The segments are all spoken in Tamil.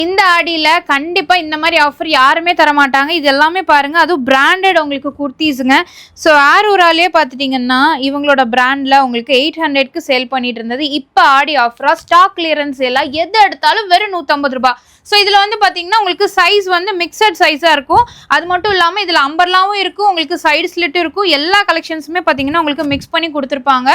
இந்த ஆடியில் கண்டிப்பாக இந்த மாதிரி ஆஃபர் யாருமே தரமாட்டாங்க. இது எல்லாமே பாருங்கள், அதுவும் பிராண்டட் உங்களுக்கு குர்த்திஸுங்க. ஸோ ஆரூராலே பார்த்துட்டிங்கன்னா இவங்களோட பிராண்டில் உங்களுக்கு 800க்கு சேல் பண்ணிட்டு இருந்தது. இப்போ ஆடி ஆஃபராக ஸ்டாக் கிளியரன்ஸ் சேலாக எது எடுத்தாலும் வெறும் 150 ரூபா. ஸோ இதில் வந்து பார்த்தீங்கன்னா உங்களுக்கு சைஸ் வந்து மிக்சட் சைஸாக இருக்கும். அது மட்டும் இல்லாமல் இதில் அம்பர்லாவும் இருக்கும், உங்களுக்கு சைடு ஸ்லிட்டும் இருக்கும். எல்லா கலெக்ஷன்ஸுமே பார்த்தீங்கன்னா உங்களுக்கு மிக்ஸ் பண்ணி கொடுத்துருப்பாங்க.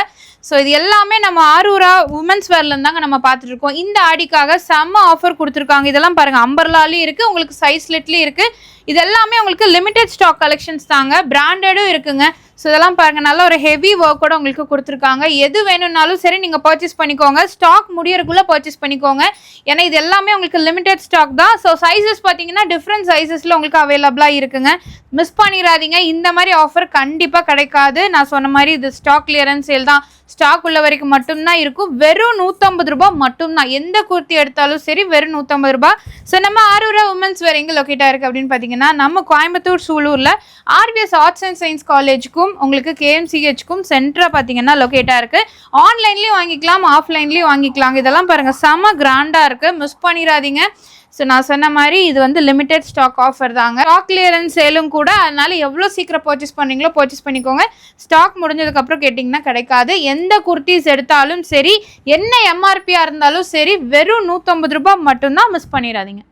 ஸோ இது எல்லாமே நம்ம ஆரூரா உமன்ஸ் வேர்லேருந்து தாங்க நம்ம பார்த்துட்டு இருக்கோம். இந்த ஆடிக்காக செம்ம ஆஃபர் கொடுத்துருக்காங்க. இதெல்லாம் பாருங்கள், அம்பர்லாலையும் இருக்குது, உங்களுக்கு சைஸ் ஸ்லிட்லேயும் இருக்குது. இது எல்லாமே உங்களுக்கு லிமிடெட் ஸ்டாக் கலெக்ஷன்ஸ் தாங்க, பிராண்டடும் இருக்குங்க. ஸோ இதெல்லாம் பாருங்கள், நல்ல ஒரு ஹெவி ஒர்க்கோட உங்களுக்கு கொடுத்துருக்காங்க. எது வேணும்னாலும் சரி நீங்கள் பர்ச்சேஸ் பண்ணிக்கோங்க, ஸ்டாக் முடியறதுக்குள்ளே பர்ச்சேஸ் பண்ணிக்கோங்க. ஏன்னா இது எல்லாமே உங்களுக்கு லிமிடெட் ஸ்டாக் தான். ஸோ சைஸஸ் பார்த்தீங்கன்னா டிஃப்ரெண்ட் சைஸஸில் உங்களுக்கு அவைலபிளாக இருக்குங்க. மிஸ் பண்ணிடாதீங்க, இந்த மாதிரி ஆஃபர் கண்டிப்பாக கிடைக்காது. நான் சொன்ன மாதிரி இது ஸ்டாக் கிளியரன்ஸ் சேல் தான், ஸ்டாக் உள்ள வரைக்கும் மட்டும்தான் இருக்கும். வெறும் 150 ரூபா மட்டும்தான். எந்த குர்த்தி எடுத்தாலும் சரி வெறும் 150 ரூபா. ஸோ நம்ம ஆரூரா உமன்ஸ் வேர் எங்கே லொக்கேட்டாக இருக்குது அப்படின்னு பார்த்தீங்கன்னா, நம்ம கோயம்புத்தூர் சூலூரில் ஆர்விஎஸ் ஆர்ட்ஸ் அண்ட் சயின்ஸ் காலேஜுக்கும் உங்களுக்கு கேஎம்சிஹெச்க்கும் சென்டராக பார்த்தீங்கன்னா லொக்கேட்டாக இருக்குது. ஆன்லைன்லேயும் வாங்கிக்கலாம், ஆஃப்லைன்லேயும் வாங்கிக்கலாங்க. இதெல்லாம் பாருங்கள், செம கிராண்டாக இருக்குது, மிஸ் பண்ணிடாதீங்க. ஸோ நான் சொன்ன மாதிரி இது வந்து லிமிடெட் ஸ்டாக் ஆஃபர் தாங்க, ஸ்டாக் கிளியரன்ஸ் சேலும் கூட. அதனால எவ்வளோ சீக்கிரம் பர்ச்சேஸ் பண்ணுறீங்களோ பர்ச்சேஸ் பண்ணிக்கோங்க. ஸ்டாக் முடிஞ்சதுக்கப்புறம் கேட்டிங்கன்னா கிடைக்காது. எந்த குர்த்திஸ் எடுத்தாலும் சரி, என்ன எம்ஆர்பியாக இருந்தாலும் சரி, வெறும் 150 ரூபா மட்டும்தான், மிஸ் பண்ணிடாதீங்க.